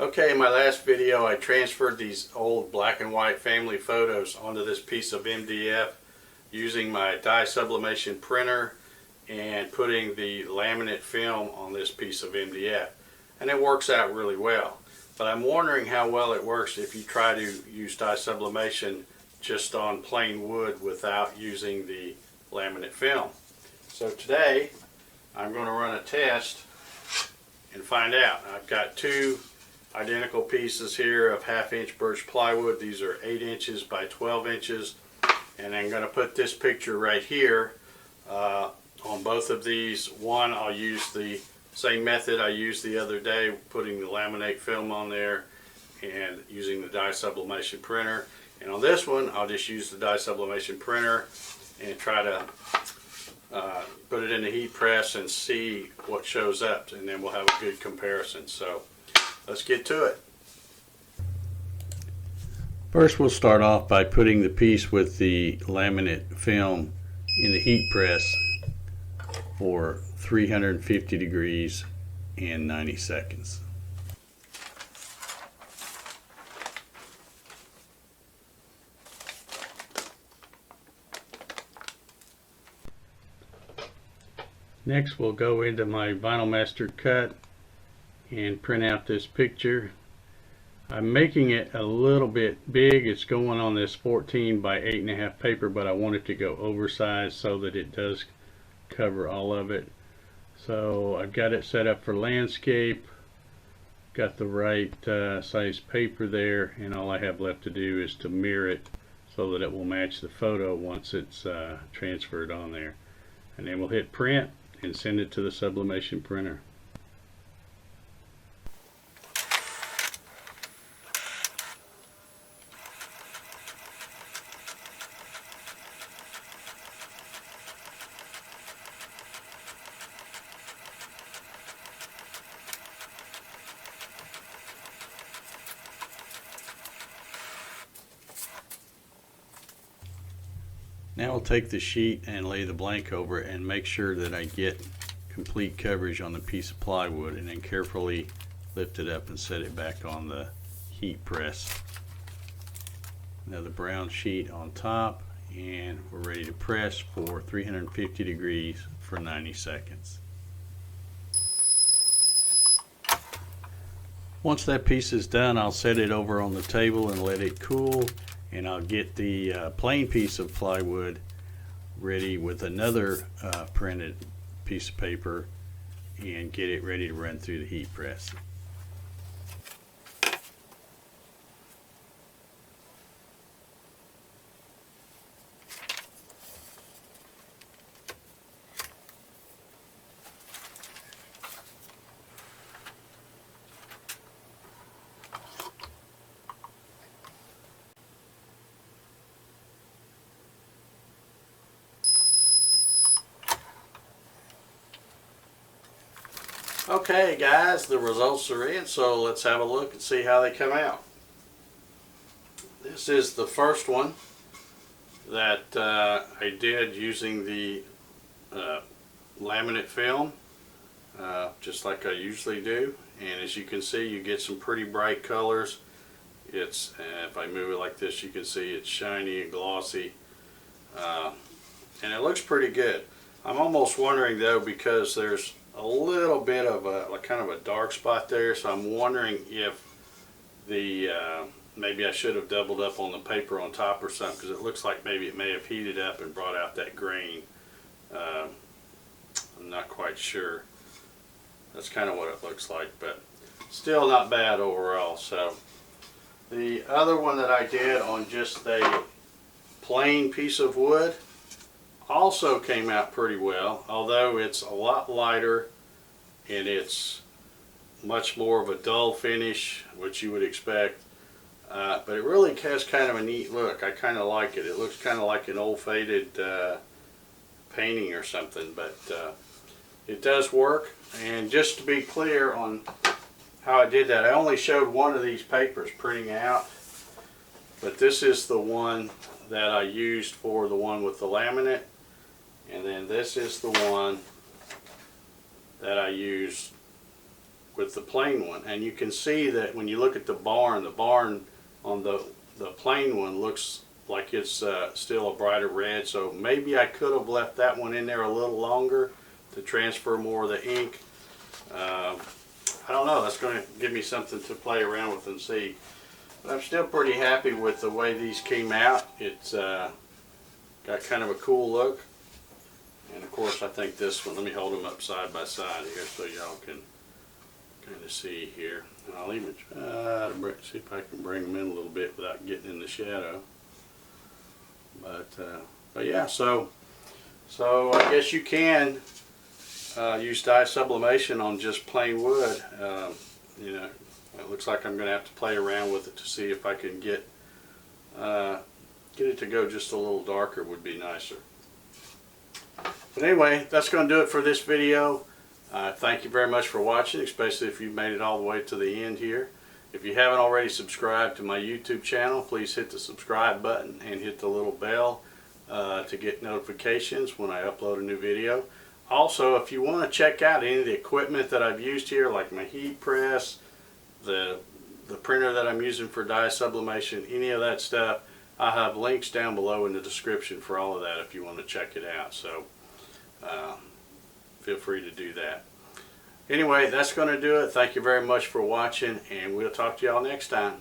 Okay, in my last video I transferred these old black and white family photos onto this piece of MDF using my dye sublimation printer and putting the laminate film on this piece of MDF, and it works out really well. But I'm wondering how well it works if you try to use dye sublimation just on plain wood without using the laminate film. So today I'm going to run a test and find out. I've got two identical pieces here of 1/2 inch birch plywood. These are 8 inches by 12 inches, and I'm going to put this picture right here on both of these. One, I'll use the same method I used the other day, putting the laminate film on there and using the dye sublimation printer. And on this one, I'll just use the dye sublimation printer and try to put it in the heat press and see what shows up, and then we'll have a good comparison. So let's get to it. First, we'll start off by putting the piece with the laminate film in the heat press for 350 degrees and 90 seconds. Next, we'll go into my Vinyl Master cut and print out this picture. I'm making it a little bit big. It's going on this 14 by 8.5 paper, but I want it to go oversized so that it does cover all of it. So I've got it set up for landscape, got the right size paper there, and all I have left to do is to mirror it so that it will match the photo once it's transferred on there. And then we'll hit print and send it to the sublimation printer. Now I'll take the sheet and lay the blank over it and make sure that I get complete coverage on the piece of plywood, and then carefully lift it up and set it back on the heat press. Another brown sheet on top, and we're ready to press for 350 degrees for 90 seconds. Once that piece is done, I'll set it over on the table and let it cool, and I'll get the plain piece of plywood ready with another printed piece of paper and get it ready to run through the heat press. Okay guys, the results are in, so let's have a look and see how they come out. This is the first one that I did using the laminate film, just like I usually do. And as you can see, you get some pretty bright colors. It's if I move it like this, you can see it's shiny and glossy, and it looks pretty good. I'm almost wondering though, because there's a little bit of a kind of a dark spot there, so I'm wondering if the maybe I should have doubled up on the paper on top or something, because it looks like maybe it may have heated up and brought out that grain. I'm not quite sure. That's kind of what it looks like, but still not bad overall. So the other one that I did on just a plain piece of wood also came out pretty well, although it's a lot lighter and it's much more of a dull finish, which you would expect, but it really has kind of a neat look. I kind of like it. It looks kind of like an old faded painting or something, but it does work. And just to be clear on how I did that, I only showed one of these papers printing out, but this is the one that I used for the one with the laminate. And then this is the one that I used with the plain one. And you can see that when you look at the barn on the plain one looks like it's still a brighter red. So maybe I could have left that one in there a little longer to transfer more of the ink. I don't know, that's going to give me something to play around with and see. But I'm still pretty happy with the way these came out. It's got kind of a cool look. And of course I think this one, let me hold them up side by side here so y'all can kind of see here. And I'll even try to see if I can bring them in a little bit without getting in the shadow. But yeah, so I guess you can use dye sublimation on just plain wood. You know, it looks like I'm going to have to play around with it to see if I can get it to go just a little darker would be nicer. But anyway, that's going to do it for this video. Thank you very much for watching, especially if you've made it all the way to the end here. If you haven't already subscribed to my YouTube channel, please hit the subscribe button and hit the little bell to get notifications when I upload a new video. Also, if you want to check out any of the equipment that I've used here, like my heat press, the printer that I'm using for dye sublimation, any of that stuff, I have links down below in the description for all of that if you want to check it out. So feel free to do that. Anyway, that's going to do it. Thank you very much for watching, and we'll talk to y'all next time.